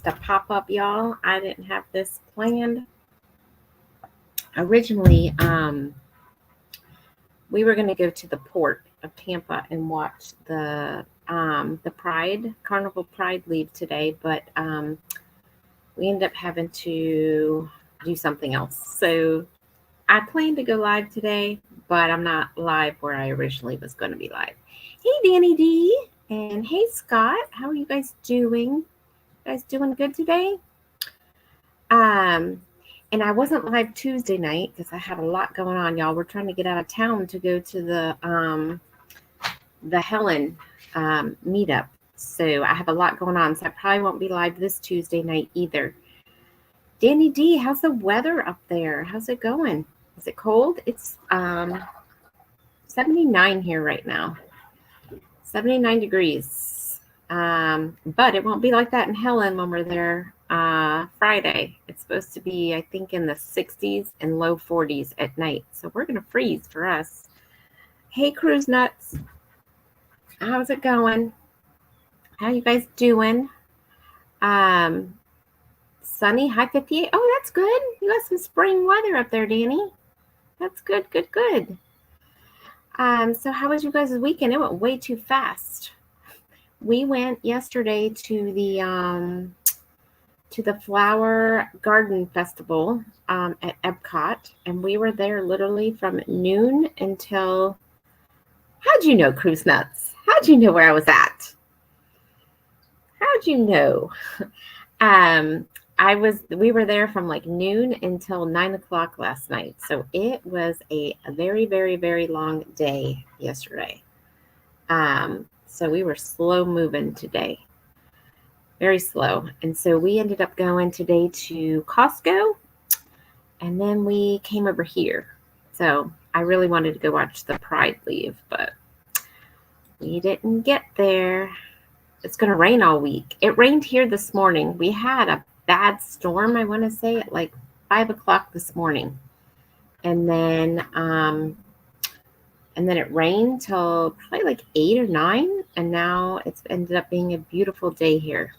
just a pop-up, y'all. I didn't have this planned. Originally, we were going to go to the port of Tampa and watch the Pride, Carnival Pride leave today, but we ended up having to do something else. So I planned to go live today, but I'm not live where I originally was going to be live. Hey, Danny D, and hey, Scott. How are you guys doing? You guys doing good today? And I wasn't live Tuesday night because I had a lot going on, y'all. We're trying to get out of town to go to the Helen meetup. So I have a lot going on. So I probably won't be live this Tuesday night either. Danny D, how's the weather up there? How's it going? Is it cold? It's 79 here right now. 79 degrees. But it won't be like that in Helen when we're there Friday. It's supposed to be, I think, in the 60s and low 40s at night. So we're going to freeze for us. Hey, Cruise Nuts. How's it going? How you guys doing? Sunny, high 58. Oh, that's good. You got some spring weather up there, Danny. That's good, good, good. So how was you guys' weekend? It went way too fast. We went yesterday to the Flower Garden Festival at Epcot, and we were there literally from noon until. How'd you know, Cruise Nuts? How'd you know where I was at? How'd you know? We were there from like noon until 9 o'clock last night. So it was a very, very, very long day yesterday. So we were slow moving today. Very slow. And so we ended up going today to Costco, and then we came over here. So I really wanted to go watch the Pride leave, but we didn't get there. It's going to rain all week. It rained here this morning. We had a bad storm, I want to say, at like 5 o'clock this morning. And then it rained till probably like 8 or 9. And now it's ended up being a beautiful day here.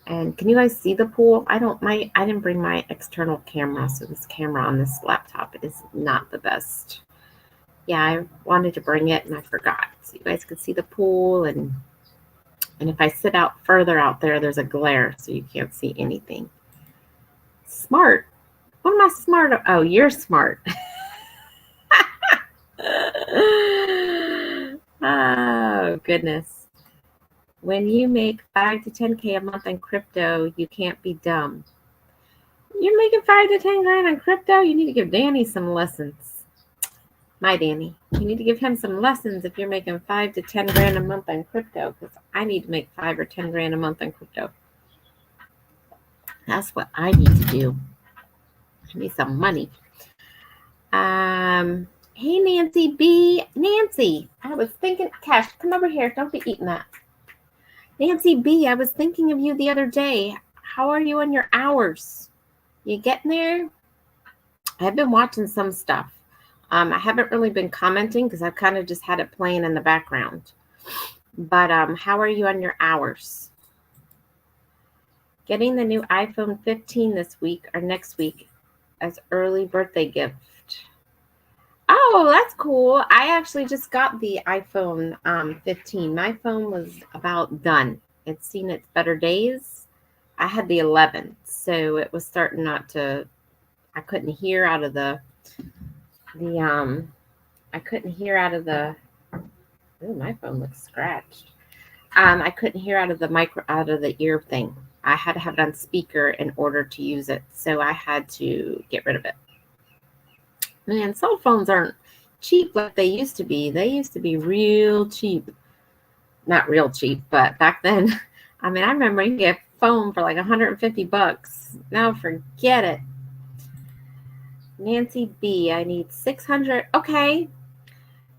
And can you guys see the pool? I didn't bring my external camera, so this camera on this laptop is not the best. Yeah, I wanted to bring it and I forgot. So you guys could see the pool, and if I sit out further out there, there's a glare, so you can't see anything. Smart. What am I smart of? Oh, you're smart. Oh, goodness. When you make 5 to 10K a month in crypto, you can't be dumb. You're making 5 to 10 grand in crypto? You need to give Danny some lessons. My Danny. You need to give him some lessons if you're making 5 to 10 grand a month in crypto, because I need to make 5 or 10 grand a month in crypto. That's what I need to do. I need some money. Hey, Nancy B. Nancy, I was thinking, Cash, come over here. Don't be eating that. Nancy B., I was thinking of you the other day. How are you on your hours? You getting there? I've been watching some stuff. I haven't really been commenting because I've kind of just had it playing in the background. But how are you on your hours? Getting the new iPhone 15 this week or next week as early birthday gift. Oh, that's cool. I actually just got the iPhone 15. My phone was about done. It's seen its better days. I had the 11, so it was starting not to. I couldn't hear out of the. I couldn't hear out of the. Oh, my phone looks scratched. I couldn't hear out of the ear thing. I had to have it on speaker in order to use it, so I had to get rid of it. Man, cell phones aren't cheap like they used to be. They used to be real cheap. Not real cheap, but back then, I mean, I remember you could get a phone for like $150. Now forget it. Nancy B, I need 600. Okay.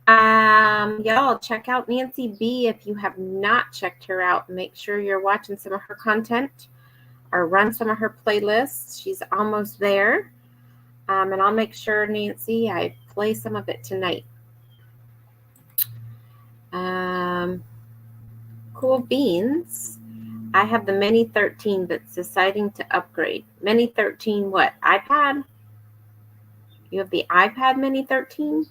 Y'all check out Nancy B if you have not checked her out. Make sure you're watching some of her content or run some of her playlists. She's almost there. And I'll make sure, Nancy, I play some of it tonight. Cool beans. I have the Mini 13 that's deciding to upgrade. Mini 13 what? iPad? You have the iPad Mini 13?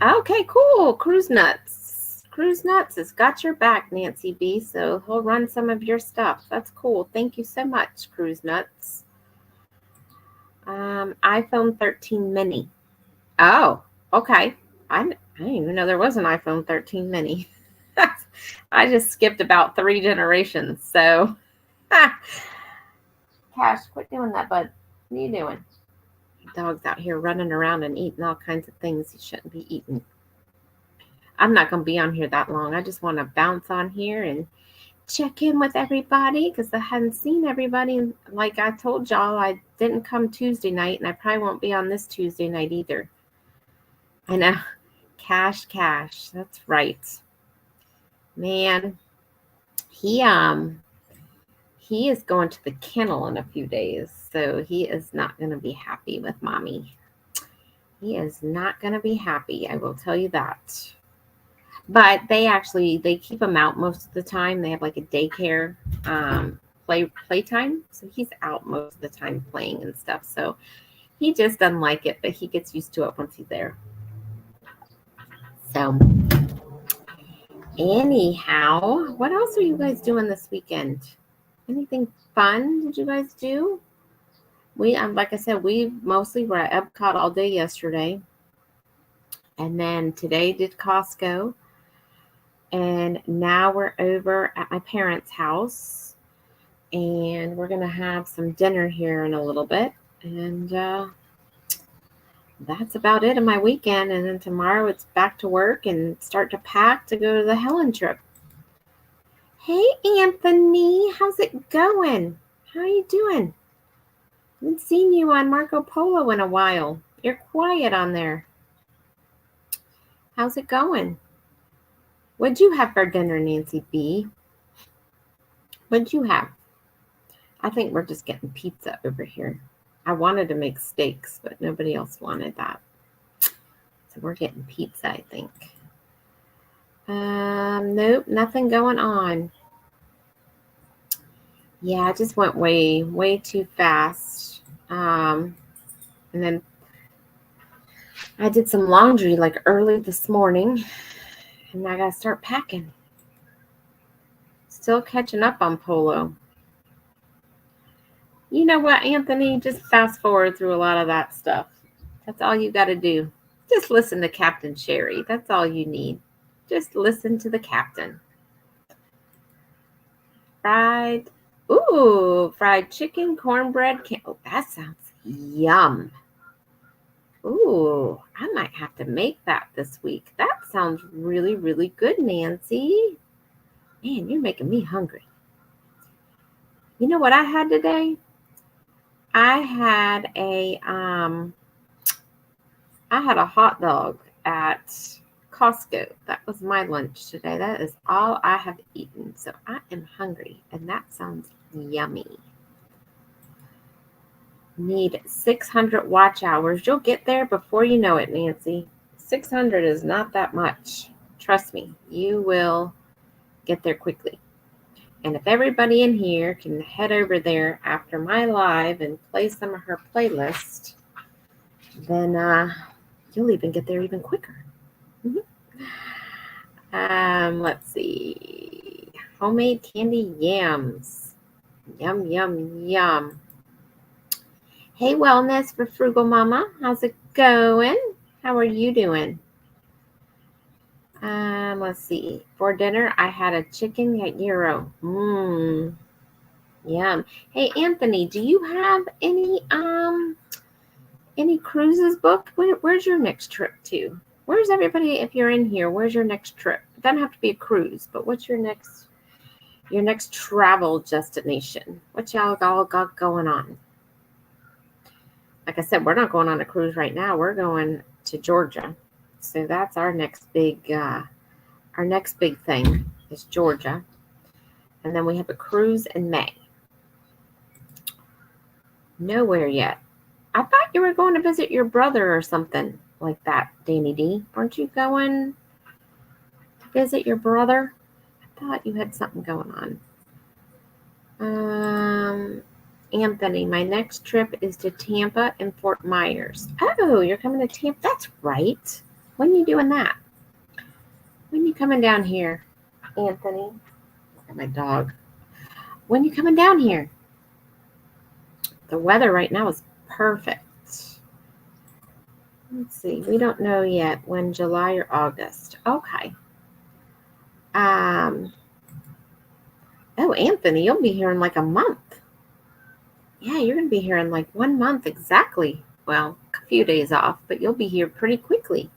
Okay, cool. Cruise Nuts. Cruise Nuts has got your back, Nancy B. So he'll run some of your stuff. That's cool. Thank you so much, Cruise Nuts. iPhone 13 mini. Oh, okay. I didn't even know there was an iPhone 13 mini. I just skipped about 3 generations. So, Cash, quit doing that, bud. What are you doing? Dog's out here running around and eating all kinds of things he shouldn't be eating. I'm not going to be on here that long. I just want to bounce on here and check in with everybody because I hadn't seen everybody. Like I told y'all, I didn't come Tuesday night, and I probably won't be on this Tuesday night either. I know. Cash. That's right. Man, he is going to the kennel in a few days, so he is not going to be happy with mommy. He is not going to be happy, I will tell you that. But they keep him out most of the time. They have like a daycare playtime, so he's out most of the time playing and stuff. So he just doesn't like it, but he gets used to it once he's there. So anyhow, what else are you guys doing this weekend? Anything fun did you guys do? We like I said, we mostly were at Epcot all day yesterday, and then today did Costco, and now we're over at my parents' house, and we're gonna have some dinner here in a little bit, and that's about it in my weekend. And then tomorrow it's back to work and start to pack to go to the Helen trip. Hey Anthony, how's it going? How are you doing? I haven't seen you on Marco Polo in a while. You're quiet on there. How's it going? What'd you have for dinner, Nancy B? What'd you have? I think we're just getting pizza over here. I wanted to make steaks, but nobody else wanted that. So we're getting pizza, I think. Nope, nothing going on. Yeah, I just went way too fast. And then I did some laundry like early this morning, and I gotta start packing. Still catching up on Polo. You know what, Anthony? Just fast forward through a lot of that stuff. That's all you got to do. Just listen to Captain Sherry. That's all you need. Just listen to the captain. Fried chicken, cornbread. Oh, that sounds yum. Ooh, I might have to make that this week. That sounds really, really good, Nancy. Man, you're making me hungry. You know what I had today? I had a hot dog at Costco. That was my lunch today. That is all I have eaten. So I am hungry, and that sounds yummy. Need 600 watch hours. You'll get there before you know it, Nancy. 600 is not that much. Trust me, you will get there quickly. And if everybody in here can head over there after my live and play some of her playlist, then you'll even get there even quicker. Let's see. Homemade candy yams. Yum, yum, yum. Hey, Wellness for Frugal Mama. How's it going? How are you doing? Let's see. For dinner, I had a chicken gyro. Yum. Hey, Anthony, do you have any cruises booked? Where's your next trip to? Where's everybody? If you're in here, where's your next trip? It doesn't have to be a cruise, but what's your next travel destination? What y'all all got going on? Like I said, we're not going on a cruise right now. We're going to Georgia. So that's our next big thing is Georgia. And then we have a cruise in May. Nowhere yet. I thought you were going to visit your brother or something like that, Danny D. Weren't you going to visit your brother? thought you had something going on. Anthony, my next trip is to Tampa and Fort Myers. Oh, you're coming to Tampa? That's right. When are you doing that? When are you coming down here, Anthony? Look at my dog. When are you coming down here? The weather right now is perfect. Let's see. We don't know yet when, July or August. Okay. Oh, Anthony, you'll be here in like a month. Yeah, you're going to be here in like 1 month exactly. Well, a few days off, but you'll be here pretty quickly.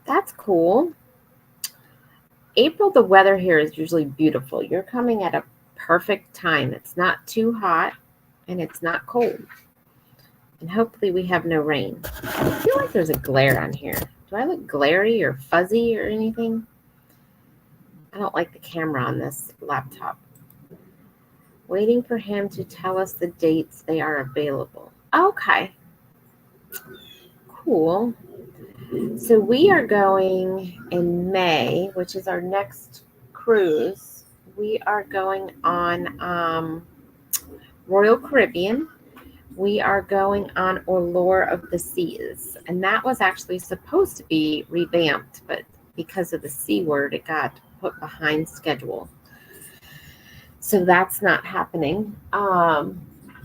That's cool. April, the weather here is usually beautiful. You're coming at a perfect time. It's not too hot and it's not cold. And hopefully we have no rain. I feel like there's a glare on here. Do I look glary or fuzzy or anything? I don't like the camera on this laptop. Waiting for him to tell us the dates they are available. Okay. Cool. So we are going in May, which is our next cruise. We are going on Royal Caribbean. We are going on Allure of the Seas. And that was actually supposed to be revamped, but because of the C word, it got put behind schedule. So that's not happening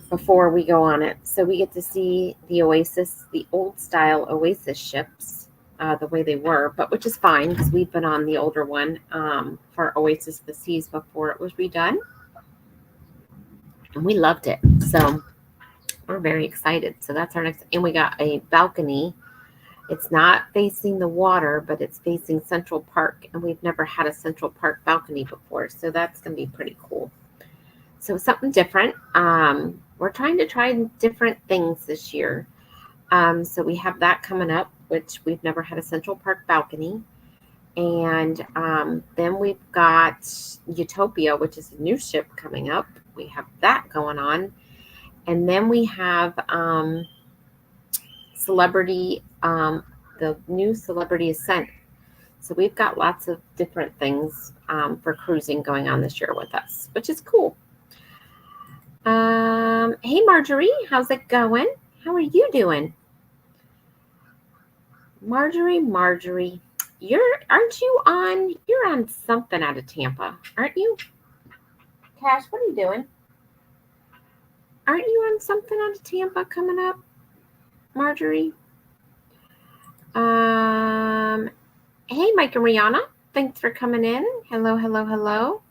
before we go on it. So we get to see the Oasis, the old style Oasis ships, the way they were, but which is fine because we've been on the older one for Oasis of the Seas before it was redone. And we loved it. So we're very excited. So that's our next, and we got a balcony. It's not facing the water, but it's facing Central Park. And we've never had a Central Park balcony before. So that's going to be pretty cool. So something different. We're trying to try different things this year. So we have that coming up, which we've never had a Central Park balcony. And then we've got Utopia, which is a new ship coming up. We have that going on. And then we have Celebrity, the new Celebrity Ascent. So we've got lots of different things for cruising going on this year with us, which is cool. Hey, Marjorie, how's it going? How are you doing? Marjorie, you're on something out of Tampa, aren't you? Cash, what are you doing? Aren't you on something out of Tampa coming up, Marjorie? Hey, Mike and Rihanna, thanks for coming in. Hello.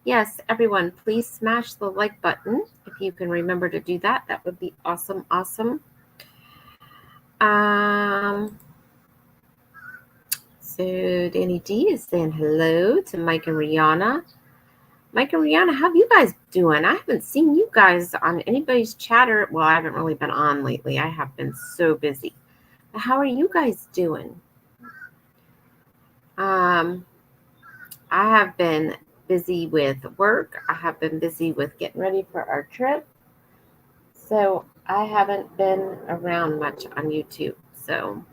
Yes, everyone, please smash the like button. If you can remember to do that, that would be awesome. So Danny D is saying hello to Mike and Rihanna. Mike and Rihanna, how you guys doing? I haven't seen you guys on anybody's chatter. Well, I haven't really been on lately. I have been so busy. But how are you guys doing? I have been busy with work. I have been busy with getting ready for our trip. So I haven't been around much on YouTube. So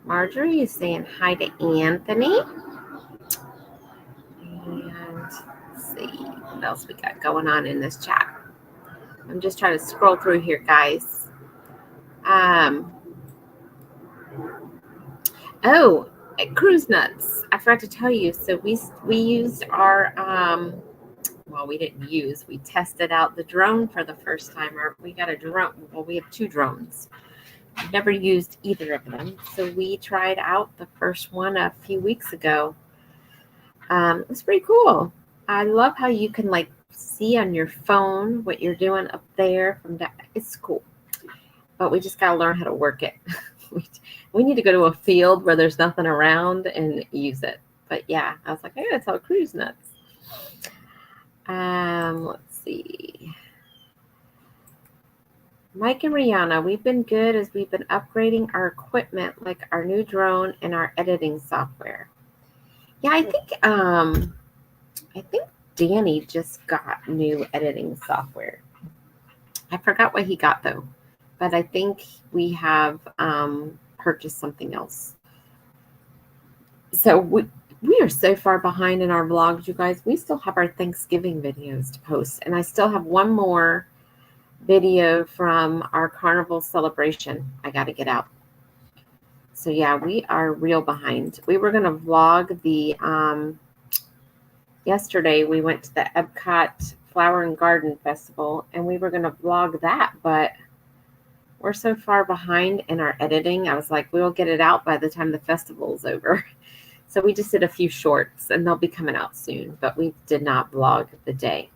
Marjorie is saying hi to Anthony. And let's see what else we got going on in this chat. I'm just trying to scroll through here, guys. Oh, Cruise Nuts. I forgot to tell you. So we used our we tested out the drone for the first time. Or we got a drone. Well, we have 2 drones. I've never used either of them. So we tried out the first one a few weeks ago. It was pretty cool. I love how you can like see on your phone what you're doing up there from that. It's cool. But we just got to learn how to work it. We need to go to a field where there's nothing around and use it. But yeah, I was like, I gotta tell Cruise Nuts. Let's see. Mike and Rihanna, we've been good as we've been upgrading our equipment, like our new drone and our editing software. Yeah, I think Danny just got new editing software. I forgot what he got though, but I think we have purchased something else. So We are so far behind in our vlogs, you guys. We still have our Thanksgiving videos to post. And I still have one more video from our carnival celebration I got to get out. So yeah, we are real behind. We were going to vlog the, yesterday we went to the Epcot Flower and Garden Festival, and we were going to vlog that, but we're so far behind in our editing. I was like, we'll get it out by the time the festival's over. So we just did a few shorts, and they'll be coming out soon, but we did not vlog the day.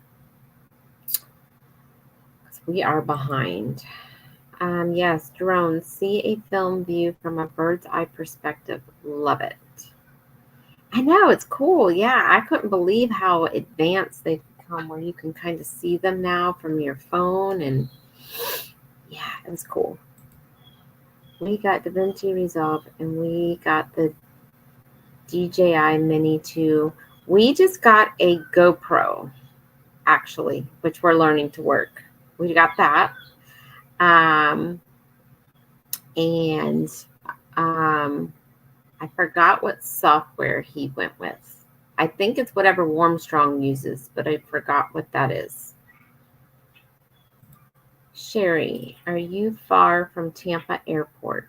We are behind. Yes, drones. See a film view from a bird's eye perspective. Love it. I know, it's cool. Yeah, I couldn't believe how advanced they've become where you can kind of see them now from your phone. And yeah, it was cool. We got DaVinci Resolve, and we got the DJI Mini 2. We just got a GoPro, actually, which we're learning to work. We got that. I forgot what software he went with. I think it's whatever Warmstrong uses, but I forgot what that is. Sherry, are you far from Tampa Airport?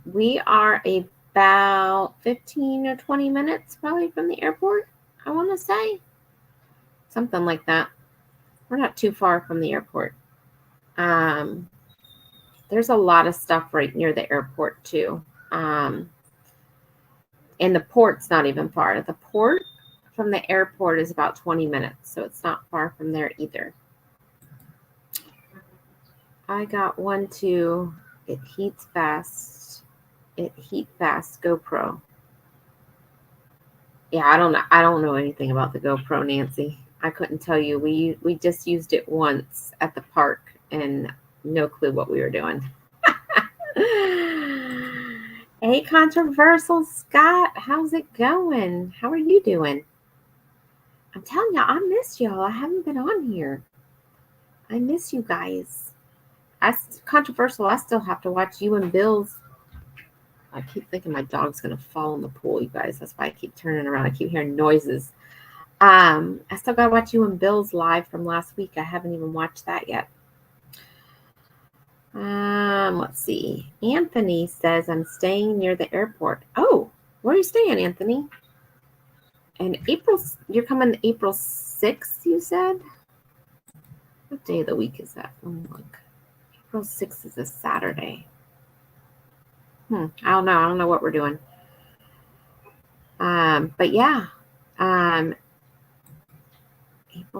We are about 15 or 20 minutes probably from the airport, I want to say. Something like that. We're not too far from the airport. There's a lot of stuff right near the airport too. And the port's not even far. The port from the airport is about 20 minutes, so it's not far from there either. I got one too. It heats fast. It heat fast GoPro. Yeah, I don't know anything about the GoPro, Nancy. I couldn't tell you. We just used it once at the park and no clue what we were doing. Hey, Controversial Scott, how's it going? How are you doing? I'm telling y'all, I miss y'all. I haven't been on here. I miss you guys. Controversial, I still have to watch you and Bill's. I keep thinking my dog's going to fall in the pool, you guys. That's why I keep turning around. I keep hearing noises. I still got to watch you and Bill's live from last week. I haven't even watched that yet. Let's see. Anthony says, I'm staying near the airport. Oh, where are you staying, Anthony? And you're coming April 6th, you said? What day of the week is that? Oh, look. April 6th is a Saturday. I don't know. I don't know what we're doing. But yeah. April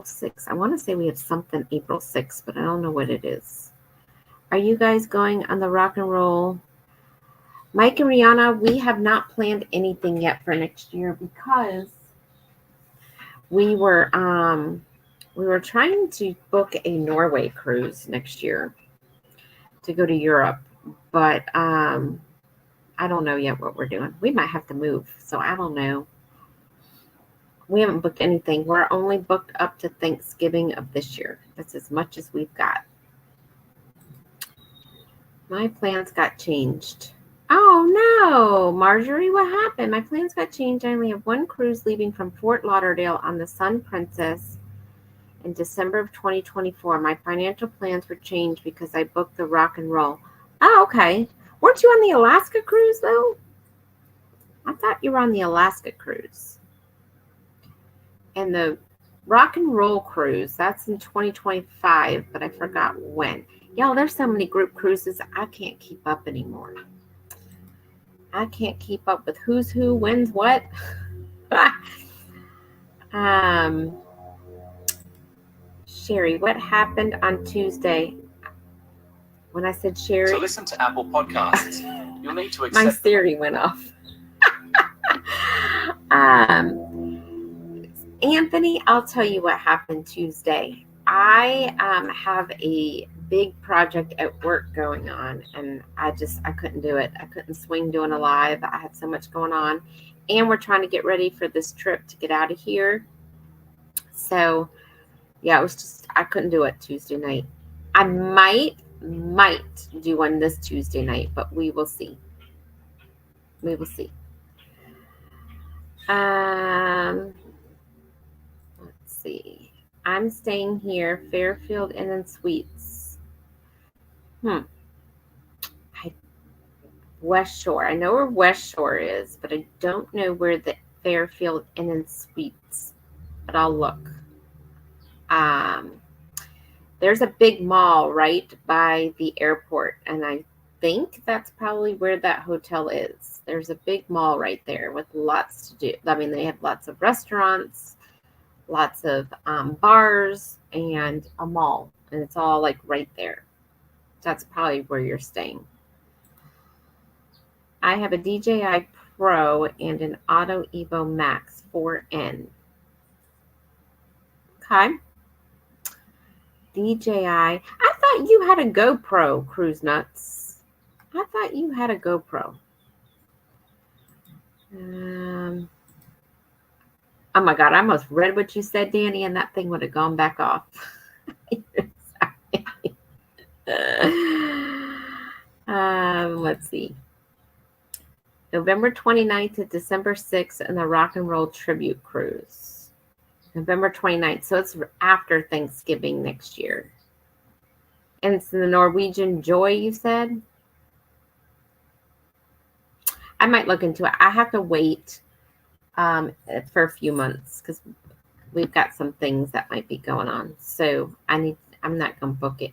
6th. I want to say we have something April 6th, but I don't know what it is. Are you guys going on the rock and roll? Mike and Rihanna, we have not planned anything yet for next year because we were trying to book a Norway cruise next year to go to Europe, but I don't know yet what we're doing. We might have to move, so I don't know. We haven't booked anything. We're only booked up to Thanksgiving of this year. That's as much as we've got. My plans got changed. Oh no, Marjorie, what happened? My plans got changed. I only have one cruise leaving from Fort Lauderdale on the Sun Princess in December of 2024. My financial plans were changed because I booked the rock and roll. Oh, okay. Weren't you on the Alaska cruise though? I thought you were on the Alaska cruise. And the rock and roll cruise, that's in 2025, but I forgot when. Y'all, there's so many group cruises, I can't keep up anymore. I can't keep up with who's who, when's what. Sherry, what happened on Tuesday? When I said Sherry. To listen to Apple Podcasts, you'll need to accept. My Siri went off. Anthony, I'll tell you what happened Tuesday. I have a big project at work going on, and I couldn't do it. I couldn't swing doing a live. I had so much going on, and we're trying to get ready for this trip to get out of here. So yeah, it was just, I couldn't do it Tuesday night. I might do one this Tuesday night, but we will see. We will see. Let's see. I'm staying here, Fairfield Inn and Suites. West Shore. I know where West Shore is, but I don't know where the Fairfield Inn and Suites. But I'll look. There's a big mall right by the airport, and I think that's probably where that hotel is. There's a big mall right there with lots to do. I mean, they have lots of restaurants, lots of bars, and a mall, and it's all like right there. That's probably where you're staying. I have a DJI Pro and an Auto Evo Max 4N. Okay. DJI. I thought you had a GoPro, Cruise Nuts. I thought you had a GoPro. Oh my God, I almost read what you said, Danny, and that thing would have gone back off. Let's see. November 29th to December 6th in the Rock and Roll Tribute Cruise. November 29th. So it's after Thanksgiving next year. And it's the Norwegian Joy, you said? I might look into it. I have to wait for a few months because we've got some things that might be going on. So I'm not going to book it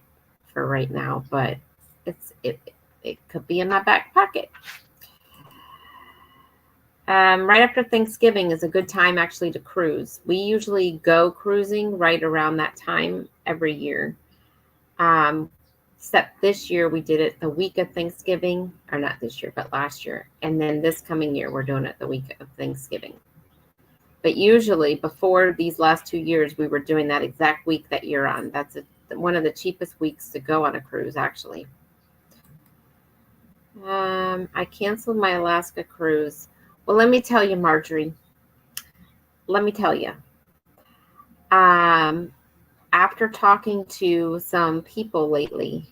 for right now, but it could be in my back pocket. Right after Thanksgiving is a good time actually to cruise. We usually go cruising right around that time every year. Except this year we did it the week of Thanksgiving, or not this year, but last year. And then this coming year, we're doing it the week of Thanksgiving. But usually before these last 2 years, we were doing that exact week that you're on. That's one of the cheapest weeks to go on a cruise, actually. I canceled my Alaska cruise. Well, let me tell you, Marjorie. Let me tell you. After talking to some people lately,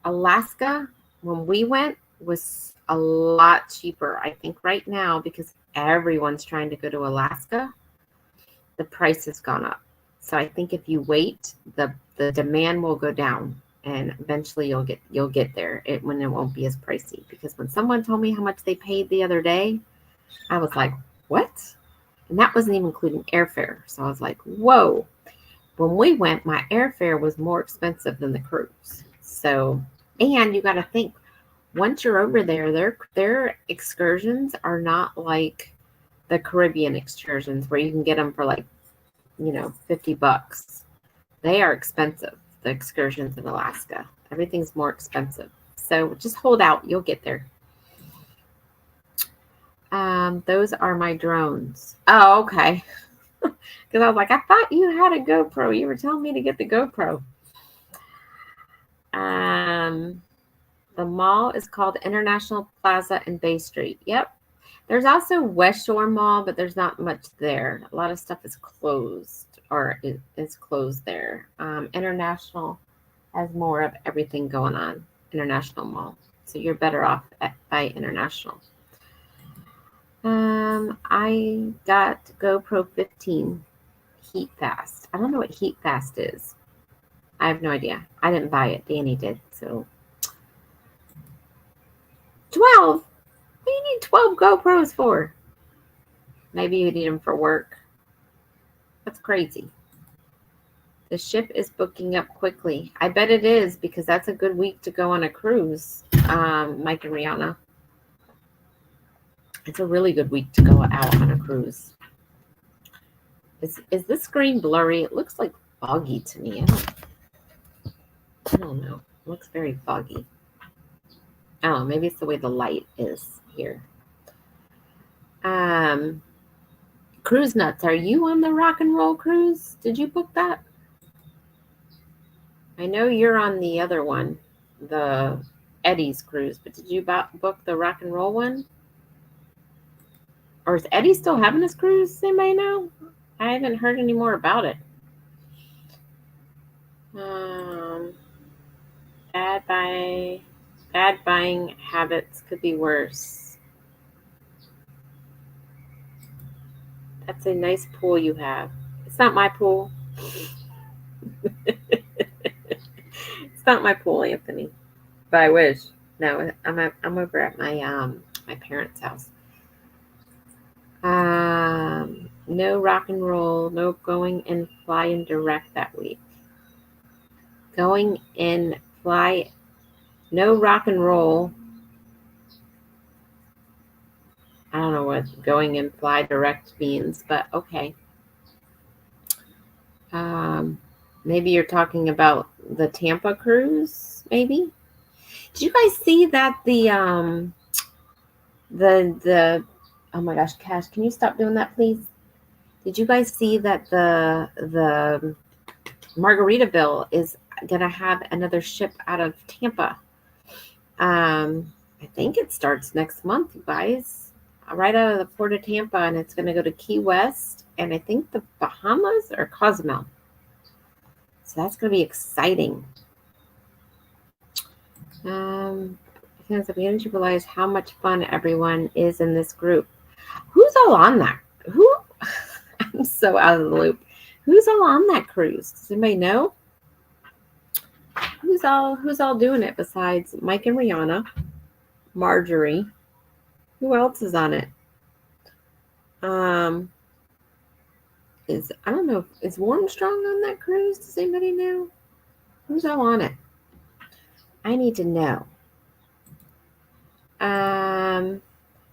Alaska, when we went, was a lot cheaper. I think right now, because everyone's trying to go to Alaska, the price has gone up. So I think if you wait, the demand will go down, and eventually you'll get there when it won't be as pricey. Because when someone told me how much they paid the other day, I was like, what? And that wasn't even including airfare. So I was like, whoa. When we went, my airfare was more expensive than the cruise. So, and you got to think, once you're over there, their excursions are not like the Caribbean excursions where you can get them for like, $50. They are expensive, the excursions in Alaska. Everything's more expensive. So just hold out. You'll get there. Those are my drones. Oh, okay. Because I was like, I thought you had a GoPro. You were telling me to get the GoPro. The mall is called International Plaza and Bay Street. Yep. There's also West Shore Mall, but there's not much there. A lot of stuff is closed or is closed there. International has more of everything going on. International Mall. So you're better off by International. I got GoPro 15 Heat Fast. I don't know what Heat Fast is. I have no idea. I didn't buy it. Danny did. So 12. What do you need 12 GoPros for? Maybe you need them for work. That's crazy. The ship is booking up quickly. I bet it is because that's a good week to go on a cruise, Mike and Rihanna. It's a really good week to go out on a cruise. Is this screen blurry? It looks like foggy to me. I don't know. It looks very foggy. Oh, maybe it's the way the light is here. Cruise Nuts, are you on the Rock and Roll cruise? Did you book that? I know you're on the other one, the Eddie's cruise, but did you book the Rock and Roll one? Or is Eddie still having his cruise? Does anybody know? I haven't heard any more about it. Bad buying habits could be worse. That's a nice pool you have. It's not my pool. It's not my pool, Anthony. But I wish. No, I'm over at my parents' house. No rock and roll, no going and flying direct that week. Going and fly, no rock and roll. I don't know what going and fly direct means, but okay. Maybe you're talking about the Tampa cruise, maybe? Did you guys see that the oh my gosh, Cash, can you stop doing that, please? Did you guys see that the Margaritaville is gonna have another ship out of Tampa? I think it starts next month, you guys. Right out of the port of Tampa, and it's gonna go to Key West and I think the Bahamas or Cozumel. So that's gonna be exciting. Because I'm beginning to realize how much fun everyone is in this group. Who's all on that? Who? I'm so out of the loop. Who's all on that cruise? Does anybody know? Who's all doing it besides Mike and Rihanna, Marjorie? Who else is on it? I don't know. Is Warren Strong on that cruise? Does anybody know? Who's all on it? I need to know.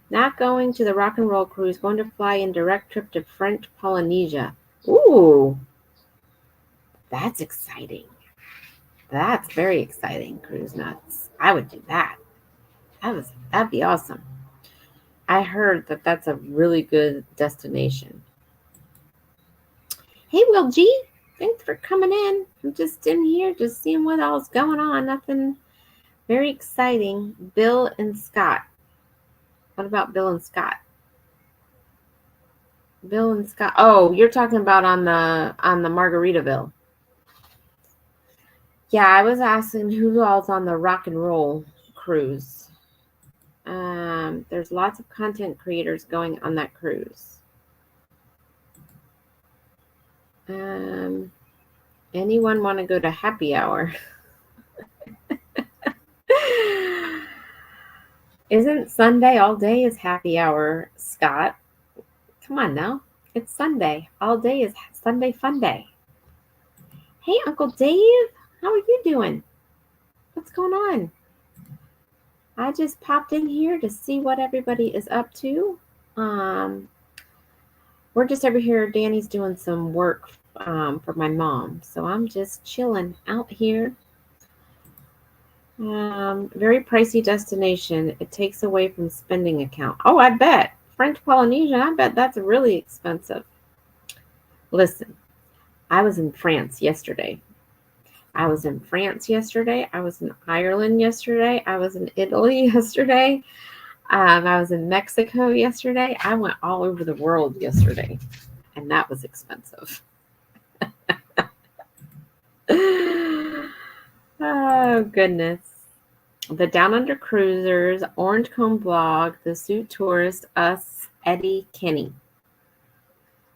Not going to the rock and roll cruise, going to fly in direct trip to French Polynesia. Ooh, that's exciting. That's very exciting, Cruise Nuts. I would do that. That'd be awesome. I heard that that's a really good destination. Hey, Will G, thanks for coming in. I'm just in here, just seeing what all's going on. Nothing very exciting. Bill and Scott. What about Bill and Scott? Bill and Scott. Oh, you're talking about on the Margaritaville. Yeah, I was asking who all's on the rock and roll cruise. There's lots of content creators going on that cruise. Anyone want to go to happy hour? Isn't Sunday all day is happy hour, Scott? Come on now. It's Sunday. All day is Sunday fun day. Hey, Uncle Dave. How are you doing? What's going on? I just popped in here to see what everybody is up to. We're just over here. Danny's doing some work for my mom. So I'm just chilling out here. Very pricey destination. It takes away from spending account. Oh, I bet. French Polynesia, I bet that's really expensive. Listen, I was in France yesterday. I was in France yesterday. I was in Ireland yesterday. I was in Italy yesterday. I was in Mexico yesterday. I went all over the world yesterday, and that was expensive. Oh, goodness. The Down Under Cruisers, Orange Comb Blog, The Suit Tourist, Us, Eddie Kinney.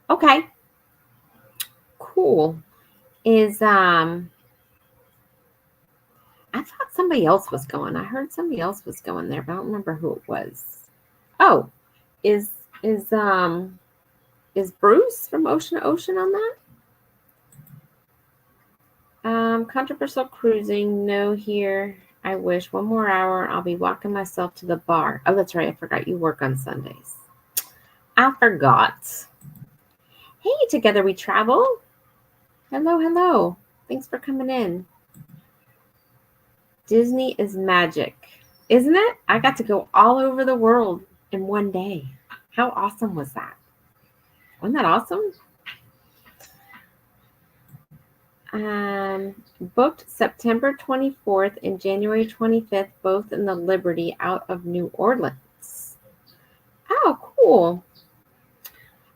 Okay. Cool. I thought somebody else was going. I heard somebody else was going there, but I don't remember who it was. Oh, is Bruce from Ocean to Ocean on that? Controversial cruising. No here. I wish. 1 more hour. I'll be walking myself to the bar. Oh, that's right. I forgot you work on Sundays. I forgot. Hey, Together We Travel. Hello, hello. Thanks for coming in. Disney is magic, isn't it? I got to go all over the world in one day. How awesome was that? Wasn't that awesome? Booked September 24th and January 25th, both in the Liberty out of New Orleans. Oh, cool.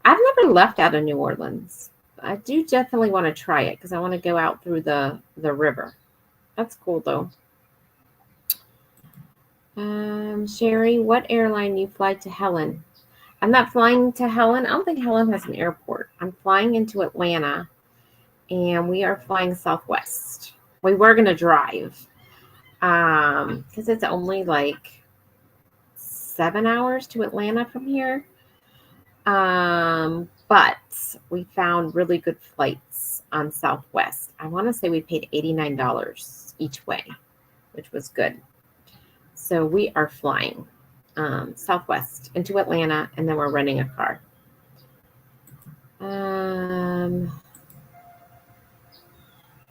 I've never left out of New Orleans. I do definitely want to try it because I want to go out through the river. That's cool, though. Sherry, what airline you fly to Helen? I'm not flying to Helen. I don't think Helen has an airport. I'm flying into Atlanta, and we are flying Southwest. We were going to drive because it's only like 7 hours to Atlanta from here. But we found really good flights on Southwest. I want to say we paid $89 each way, which was good. So we are flying Southwest into Atlanta, and then we're renting a car.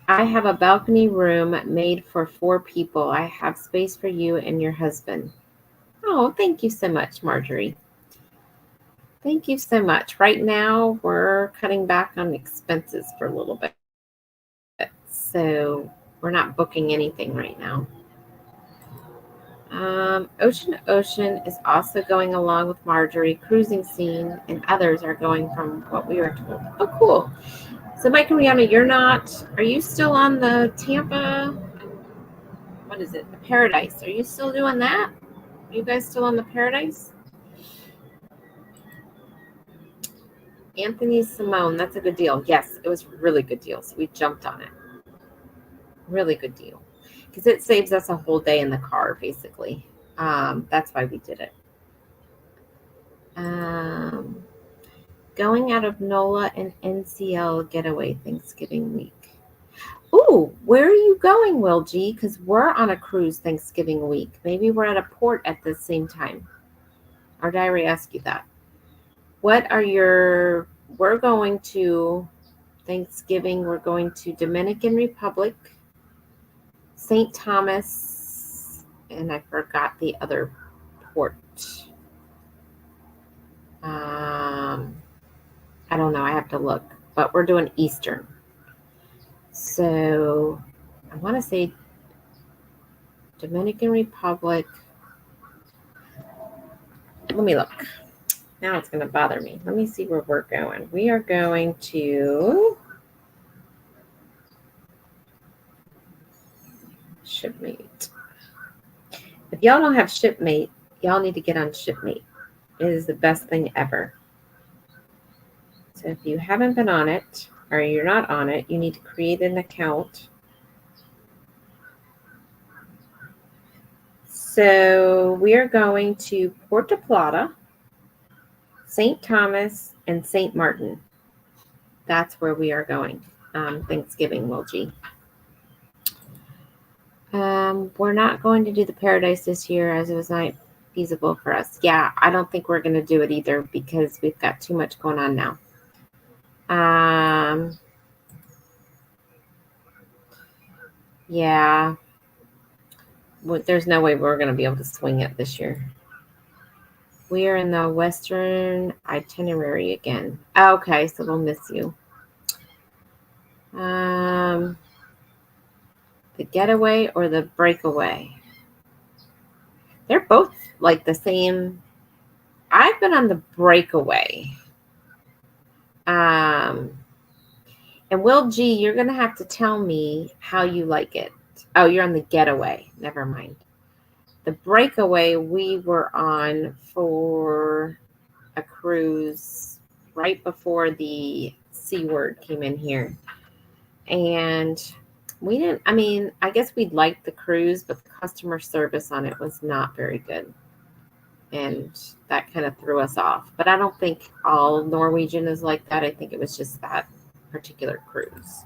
I have a balcony room made for 4 people. I have space for you and your husband. Oh, thank you so much, Marjorie. Thank you so much. Right now, we're cutting back on expenses for a little bit. So we're not booking anything right now. Ocean is also going along with Marjorie. Cruising Scene and others are going from what we were told. Oh, cool. So Mike and Rihanna, you're not, are you still on the Tampa, what is it, the Paradise? Are you still doing that? Are you guys still on the Paradise? Anthony Simone, that's a good deal. Yes, it was a really good deal. So we jumped on it. Really good deal. Because it saves us a whole day in the car, basically. That's why we did it. Going out of NOLA and NCL getaway Thanksgiving week. Ooh, where are you going, Will G? Because we're on a cruise Thanksgiving week. Maybe we're at a port at the same time. Or did I already ask you that? We're going to Thanksgiving. We're going to Dominican Republic, St. Thomas, and I forgot the other port. I don't know. I have to look. But we're doing Eastern. So I want to say Dominican Republic. Let me look. Now it's going to bother me. Let me see where we're going. We are going to Shipmate. If y'all don't have Shipmate, y'all need to get on Shipmate. It is the best thing ever. So if you haven't been on it or you're not on it, you need to create an account. So we are going to Puerto Plata, St. Thomas, and St. Martin. That's where we are going. Thanksgiving, Will G. We're not going to do the Paradise this year as it was not feasible for us. Yeah, I don't think we're going to do it either because we've got too much going on now. Yeah. Well, there's no way we're going to be able to swing it this year. We are in the Western itinerary again. Okay, so we'll miss you. The getaway or the breakaway? They're both like the same. I've been on the breakaway. And Will G, you're going to have to tell me how you like it. Oh, you're on the getaway. Never mind. The breakaway we were on for a cruise right before the C word came in here. And we didn't, I mean, I guess we liked the cruise, but the customer service on it was not very good. And that kind of threw us off. But I don't think all Norwegian is like that. I think it was just that particular cruise.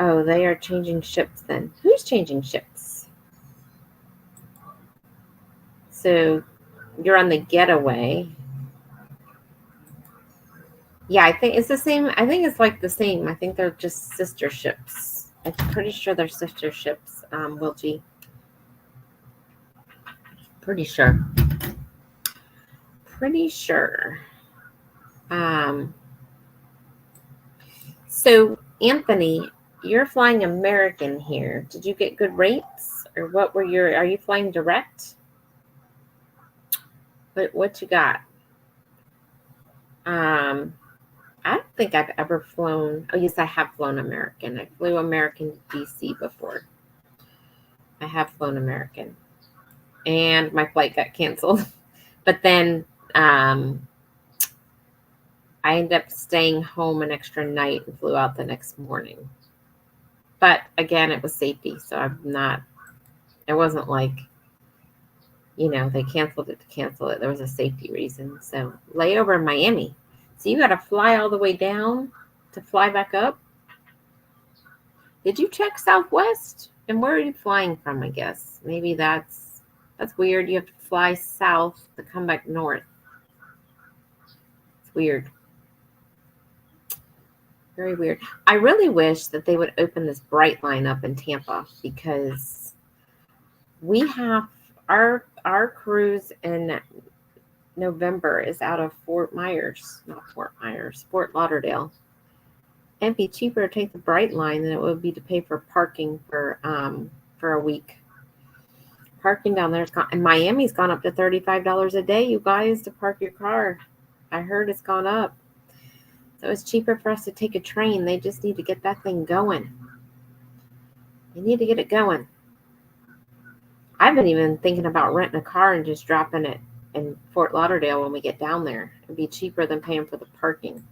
Oh, they are changing ships then. Who's changing ships? So you're on the getaway. Yeah, I think it's the same. I think it's like the same. I think they're just sister ships. I'm pretty sure they're sister ships, Will G. Pretty sure. So Anthony, you're flying American here. Did you get good rates, or what were are you flying direct? What you got? I don't think I've ever flown. Oh, yes, I have flown American. I flew American DC before. I have flown American. and my flight got canceled. But then I ended up staying home an extra night and flew out the next morning. But again, it was safety, so it wasn't like, they canceled it to cancel it. There was a safety reason. So layover in Miami. So you got to fly all the way down to fly back up. Did you check Southwest? And where are you flying from, I guess? Maybe that's weird. You have to fly south to come back north. It's weird. Very weird. I really wish that they would open this Brightline up in Tampa, because we have our cruise in November is out of Fort Lauderdale. It'd be cheaper to take the Brightline than it would be to pay for parking for a week. Parking down there in Miami's gone up to $35 a day, you guys, to park your car. I heard it's gone up. So it's cheaper for us to take a train. They just need to get that thing going. They need to get it going. I've been even thinking about renting a car and just dropping it in Fort Lauderdale when we get down there. It'd be cheaper than paying for the parking.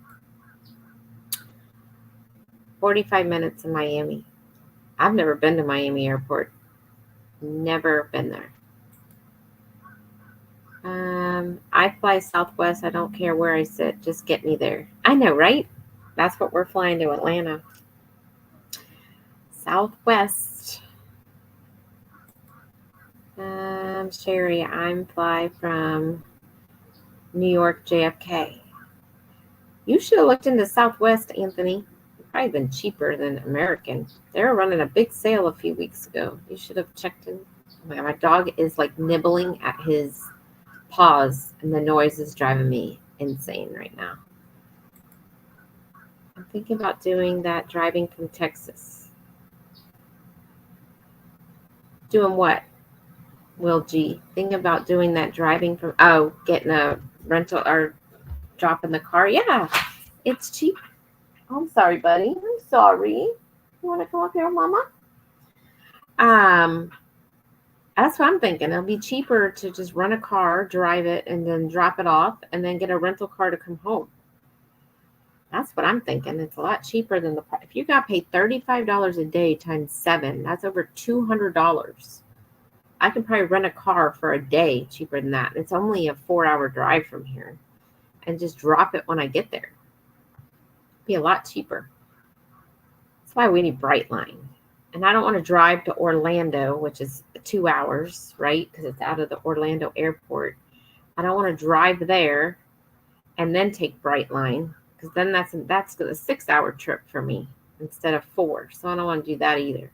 45 minutes in Miami. I've never been to Miami Airport. Never been there. I fly Southwest. I don't care where I sit. Just get me there. I know, right? That's what we're flying to Atlanta. Southwest. Sherry, I'm fly from New York JFK. You should have looked into Southwest, Anthony. It'd probably been cheaper than American. They were running a big sale a few weeks ago. You should have checked in. Oh my God, my dog is like nibbling at his paws, and the noise is driving me insane right now. I'm thinking about doing that, driving from Texas. Doing what? Will G. Thinking about doing that, driving from, getting a rental or dropping the car. Yeah, it's cheap. Oh, I'm sorry, buddy. I'm sorry. You want to come up here, Mama? That's what I'm thinking. It'll be cheaper to just rent a car, drive it, and then drop it off, and then get a rental car to come home. That's what I'm thinking. It's a lot cheaper than if you got paid $35 a day times 7, that's over $200. I can probably rent a car for a day cheaper than that. It's only a 4-hour drive from here, and just drop it when I get there. It'd be a lot cheaper. That's why we need Brightline. And I don't want to drive to Orlando, which is 2 hours, right? Because it's out of the Orlando airport. I don't want to drive there and then take Brightline, because then that's a 6-hour trip for me instead of 4. So I don't want to do that either.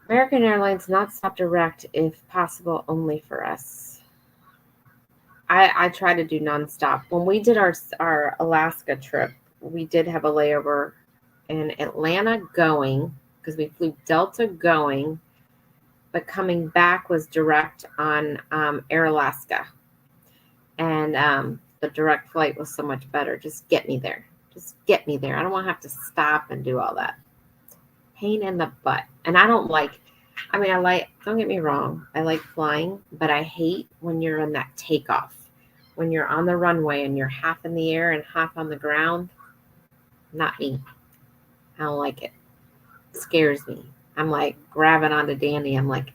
American Airlines not stop direct if possible, only for us. I try to do nonstop. When we did our Alaska trip, we did have a layover in Atlanta going, because we flew Delta going, but coming back was direct on Air Alaska. And the direct flight was so much better. Just get me there. Just get me there. I don't want to have to stop and do all that. Pain in the butt. And I don't don't get me wrong, I like flying, but I hate when you're in that takeoff. When you're on the runway and you're half in the air and half on the ground. Not me. I don't like it. It scares me. I'm like grabbing onto Danny. I'm like,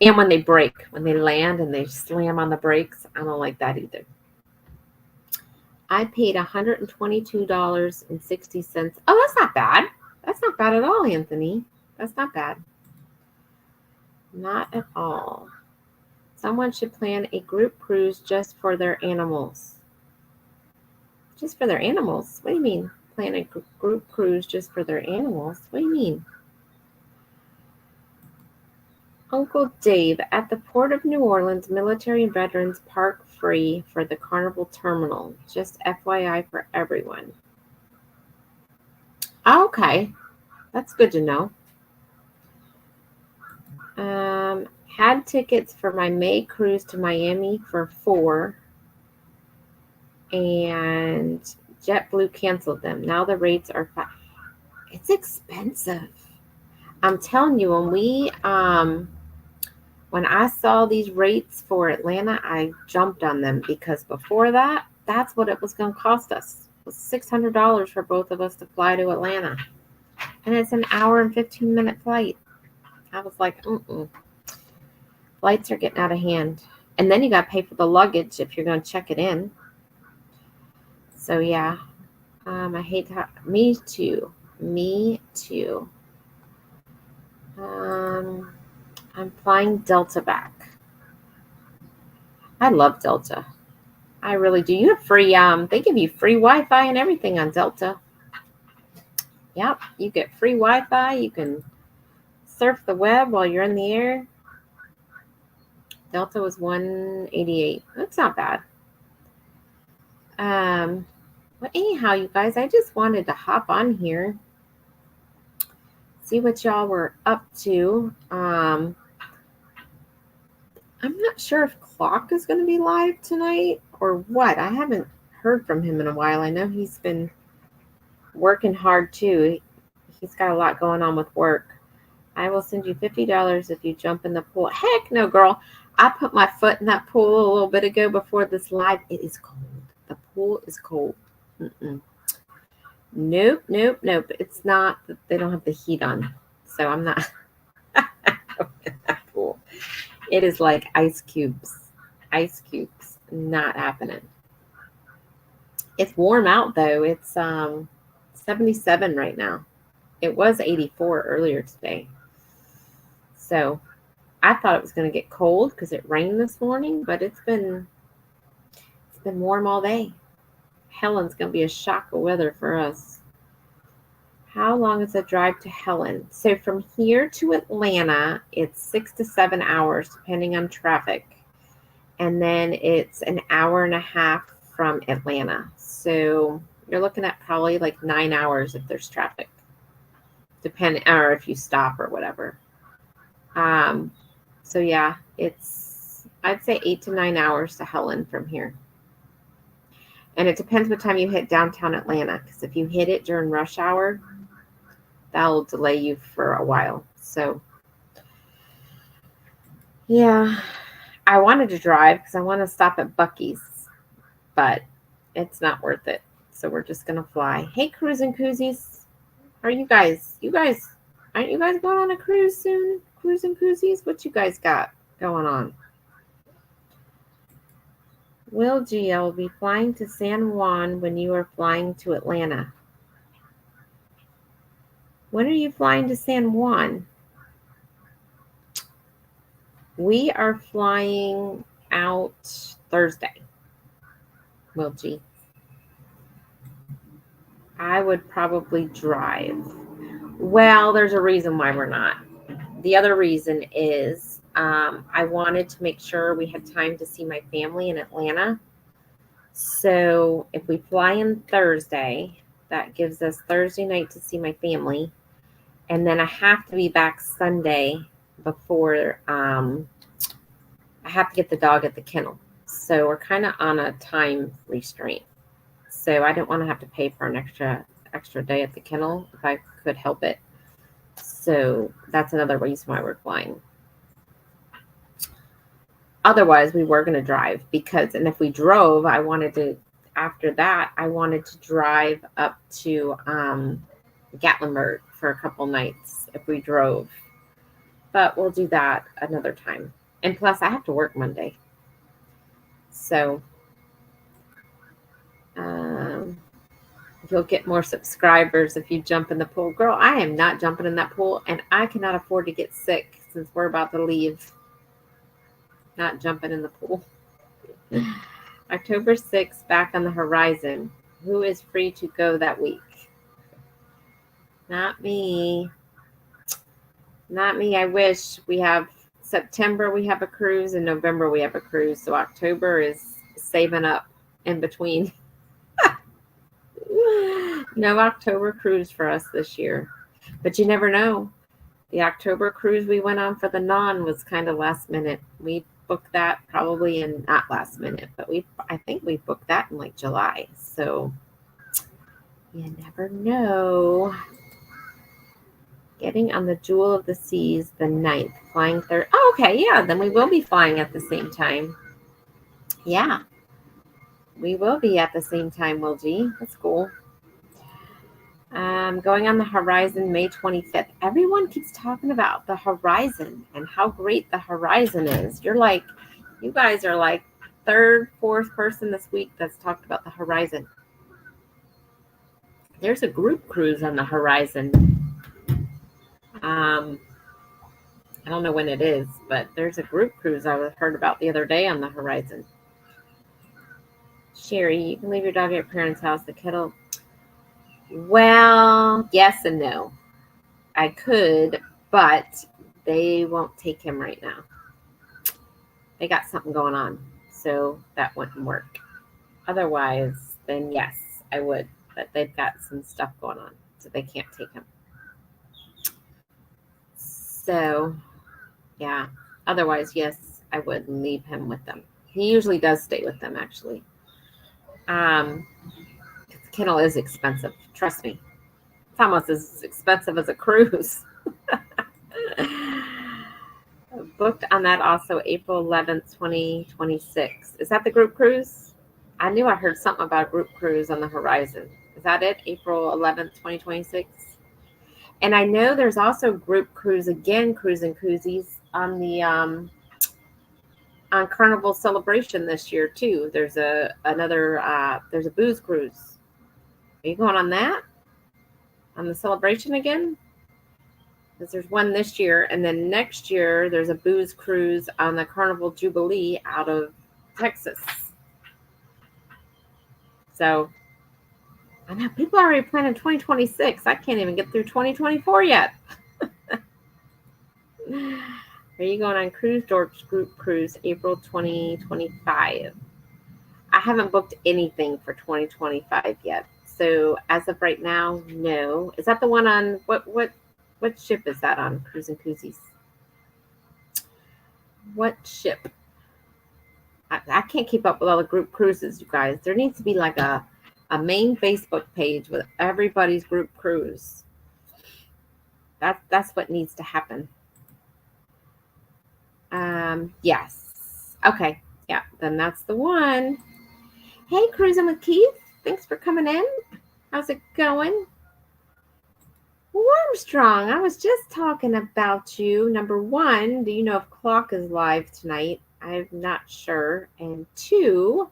and when they brake, when they land and they slam on the brakes, I don't like that either. I paid $122.60. Oh, that's not bad. That's not bad at all, Anthony. That's not bad. Not at all. Someone should plan a group cruise just for their animals. Just for their animals? What do you mean? Plan a group cruise just for their animals? What do you mean? Uncle Dave, at the Port of New Orleans, military veterans park free for the Carnival Terminal. Just FYI for everyone. Oh, okay. That's good to know. Had tickets for my May cruise to Miami for 4, and JetBlue canceled them. Now the rates are 5. It's expensive. I'm telling you, when I saw these rates for Atlanta, I jumped on them because before that, that's what it was going to cost us. It was $600 for both of us to fly to Atlanta. And it's an hour and 15-minute flight. I was like, flights are getting out of hand. And then you got to pay for the luggage if you're going to check it in. So, yeah, I hate to. Me too. Me too. I'm flying Delta back. I love Delta. I really do. You have free, they give you free Wi-Fi and everything on Delta. Yep, you get free Wi-Fi. You can surf the web while you're in the air. Delta was $188. That's not bad. But anyhow, you guys, I just wanted to hop on here, see what y'all were up to. I'm not sure if Clock is going to be live tonight or what. I haven't heard from him in a while. I know he's been working hard too. He's got a lot going on with work. I will send you $50 if you jump in the pool. Heck no, girl. I put my foot in that pool a little bit ago before this live. It is cold. The pool is cold. Nope. It's not that they don't have the heat on. So I'm not in that pool. It is like ice cubes. Ice cubes. Not happening. It's warm out though. It's 77 right now. It was 84 earlier today. So I thought it was going to get cold because it rained this morning, but it's been warm all day. Helen's going to be a shock of weather for us. How long is the drive to Helen? So from here to Atlanta, it's 6 to 7 hours, depending on traffic. And then it's an hour and a half from Atlanta. So you're looking at probably like 9 hours if there's traffic, depending, or if you stop or whatever. So yeah, I'd say 8 to 9 hours to Helen from here. And it depends what time you hit downtown Atlanta, because if you hit it during rush hour, that'll delay you for a while. So yeah, I wanted to drive because I want to stop at Buc-ee's, but it's not worth it. So we're just going to fly. Hey, Cruise and Koozies. Are you guys, aren't you guys going on a cruise soon? Cruise and Koozies? What you guys got going on? Will G, I will be flying to San Juan when you are flying to Atlanta. When are you flying to San Juan? We are flying out Thursday. Will G. I would probably drive. Well, there's a reason why we're not. The other reason is I wanted to make sure we had time to see my family in Atlanta. So if we fly in Thursday, that gives us Thursday night to see my family. And then I have to be back Sunday before I have to get the dog at the kennel. So we're kind of on a time restraint. So I didn't want to have to pay for an extra day at the kennel if I could help it. So that's another reason why we're flying. Otherwise, we were going to drive and if we drove, after that, I wanted to drive up to Gatlinburg for a couple nights if we drove. But we'll do that another time. And plus, I have to work Monday. So you'll get more subscribers if you jump in the pool. Girl, I am not jumping in that pool, and I cannot afford to get sick since we're about to leave. Not jumping in the pool. October 6th, back on the horizon. Who is free to go that week? Not me. Not me. I wish. We have September, we have a cruise, and November we have a cruise. So October is saving up in between. No October cruise for us this year. But you never know. The October cruise we went on for the Non was kind of last minute. We booked that probably not last minute, but I think we booked that in like July. So you never know. Getting on the Jewel of the Seas the 9th, flying third. Oh, okay, yeah, then we will be flying at the same time. Yeah, we will be at the same time, Will G. That's cool. Going on the horizon May 25th. Everyone keeps talking about the horizon and how great the horizon is. You guys are like third, fourth person this week that's talked about the horizon. There's a group cruise on the horizon. I don't know when it is, but there's a group cruise I heard about the other day on the horizon. Sherry, you can leave your dog at your parents' house. The kennel. Well, yes and no. I could, but they won't take him right now. They got something going on, so that wouldn't work. Otherwise, then yes, I would, but they've got some stuff going on, so they can't take him. So, yeah. Otherwise, yes, I would leave him with them. He usually does stay with them, actually. The kennel is expensive. Trust me. It's almost as expensive as a cruise. Booked on that also April 11th, 2026. Is that the group cruise? I knew I heard something about a group cruise on the horizon. Is that it? April 11th, 2026? And I know there's also group cruise again, Cruise and Koozies on the on Carnival Celebration this year too. There's there's a booze cruise. Are you going on that? On the Celebration again? Because there's one this year, and then next year there's a booze cruise on the Carnival Jubilee out of Texas. So I know people are already planning 2026. I can't even get through 2024 yet. Are you going on Cruise Dorks Group Cruise April 2025? I haven't booked anything for 2025 yet. So as of right now, no. Is that the one on what ship is that on? Cruise and Koozies. What ship? I can't keep up with all the group cruises, you guys. There needs to be like a main Facebook page with everybody's group cruise. That's what needs to happen. Yes. Okay. Yeah, then that's the one. Hey, Cruising with Keith. Thanks for coming in. How's it going? Armstrong, I was just talking about you. Number one, do you know if Clock is live tonight? I'm not sure. And two,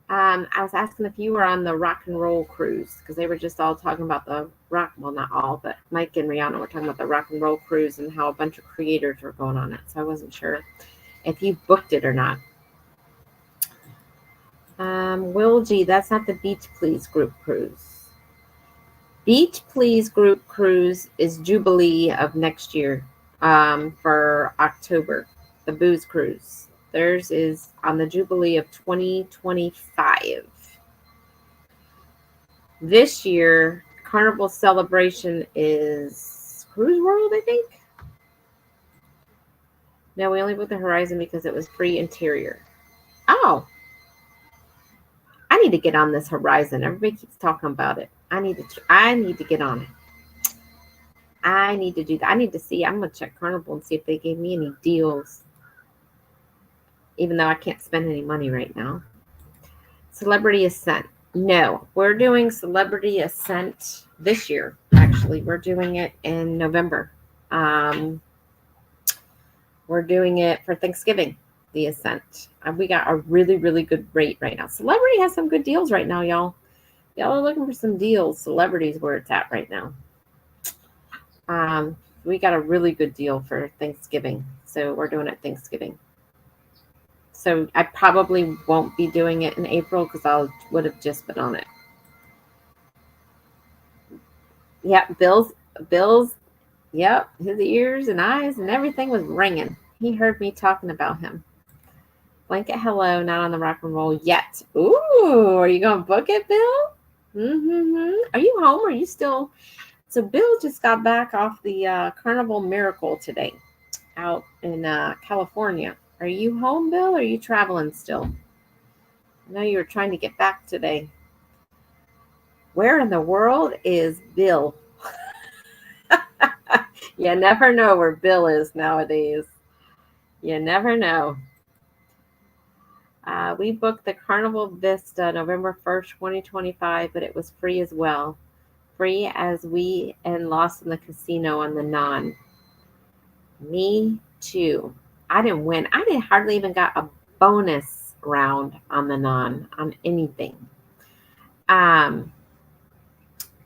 I was asking if you were on the rock and roll cruise because they were just all talking about the rock. Well, not all, but Mike and Rihanna were talking about the rock and roll cruise and how a bunch of creators were going on it. So I wasn't sure if you booked it or not. Will G, that's not the Beach Please group cruise. Beach Please group cruise is Jubilee of next year for October, the booze cruise. Theirs is on the Jubilee of 2025. This year, Carnival Celebration is Cruise World, I think. No, we only booked the Horizon because it was free interior. Oh, I need to get on this Horizon. Everybody keeps talking about it. I need to get on it. I need to do that. I need to see. I'm gonna check Carnival and see if they gave me any deals. Even though I can't spend any money right now. Celebrity Ascent. No, we're doing Celebrity Ascent this year. Actually, we're doing it in November. We're doing it for Thanksgiving, the Ascent. We got a really, really good rate right now. Celebrity has some good deals right now, y'all. Y'all are looking for some deals. Celebrity's where it's at right now. We got a really good deal for Thanksgiving. So we're doing it Thanksgiving. So I probably won't be doing it in April because I would have just been on it. Yeah, Bill's, yep, his ears and eyes and everything was ringing. He heard me talking about him. Blanket hello, not on the rock and roll yet. Ooh, are you going to book it, Bill? Are you home? Or are you still? So Bill just got back off the Carnival Miracle today out in California. Are you home, Bill, or are you traveling still? I know you were trying to get back today. Where in the world is Bill? You never know where Bill is nowadays. You never know. We booked the Carnival Vista November 1st, 2025, but it was free as well. Free as we and lost in the casino on the non. Me too. I didn't win. I didn't hardly even got a bonus round on the non on anything. Um,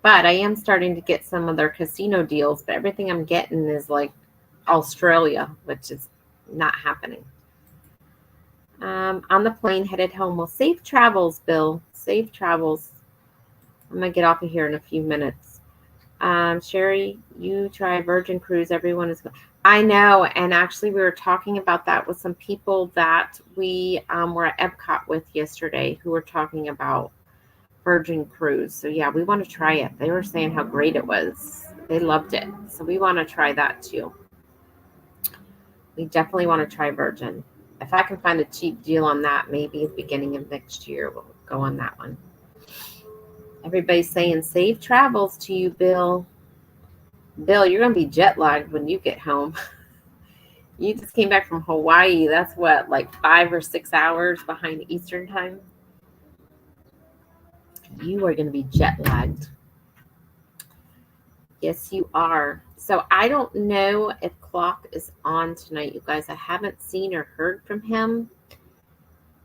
but I am starting to get some of their casino deals, but everything I'm getting is like Australia, which is not happening. On the plane headed home. Well, safe travels, Bill. Safe travels. I'm going to get off of here in a few minutes. Sherry, you try Virgin Cruise. Everyone is. I know. And actually, we were talking about that with some people that we were at Epcot with yesterday who were talking about Virgin Cruise. So, yeah, we want to try it. They were saying how great it was. They loved it. So, we want to try that too. We definitely want to try Virgin. If I can find a cheap deal on that, maybe at the beginning of next year, we'll go on that one. Everybody's saying safe travels to you, Bill. Bill, you're going to be jet lagged when you get home. You just came back from Hawaii. That's what, like 5 or 6 hours behind Eastern time? You are going to be jet lagged. Yes, you are. So I don't know if Clock is on tonight, you guys. I haven't seen or heard from him.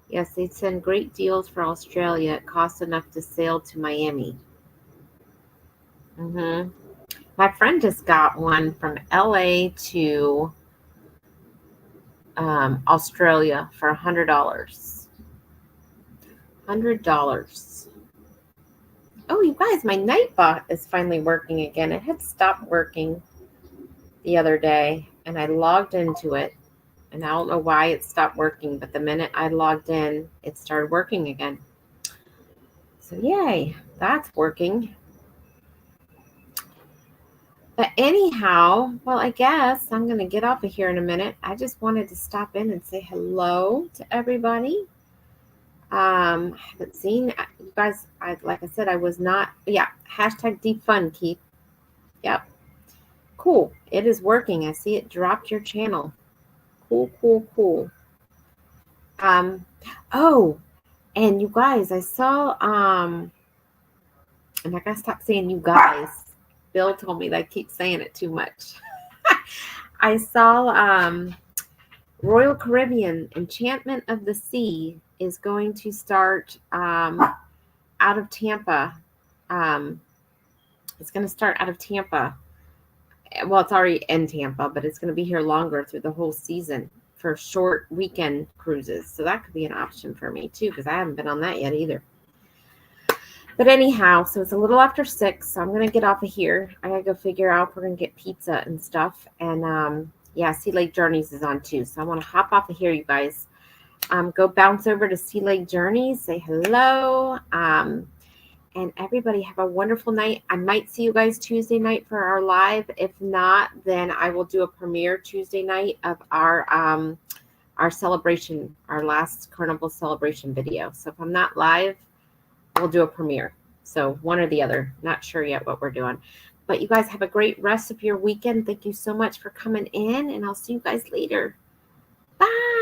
Yes, they send great deals for Australia. It costs enough to sail to Miami. My friend just got one from LA to Australia for $100. $100. Oh, you guys, my Nightbot is finally working again. It had stopped working the other day, and I logged into it. And I don't know why it stopped working, but the minute I logged in, it started working again. So yay, that's working. But anyhow, well, I guess I'm going to get off of here in a minute. I just wanted to stop in and say hello to everybody. I haven't seen you guys. Like I said, I was not. Yeah, hashtag deep fun, Keith. Yep. Cool. It is working. I see it dropped your channel. Cool, cool, cool. Oh, and you guys, I saw, and I gotta stop saying you guys. Bill told me that I keep saying it too much. I saw, Royal Caribbean Enchantment of the Sea is going to start, out of Tampa. It's going to start out of Tampa. Well, it's already in Tampa, but it's going to be here longer through the whole season for short weekend cruises. So that could be an option for me too, because I haven't been on that yet either. But anyhow, so it's a little after 6, so I'm going to get off of here. I got to go figure out if we're going to get pizza and stuff. And yeah, Sea Lake Journeys is on too. So I want to hop off of here, you guys. Go bounce over to Sea Lake Journeys, say hello. And everybody have a wonderful night. I might see you guys Tuesday night for our live. If not, then I will do a premiere Tuesday night of our celebration, our last Carnival celebration video. So if I'm not live, we'll do a premiere. So one or the other. Not sure yet what we're doing. But you guys have a great rest of your weekend. Thank you so much for coming in, and I'll see you guys later. Bye.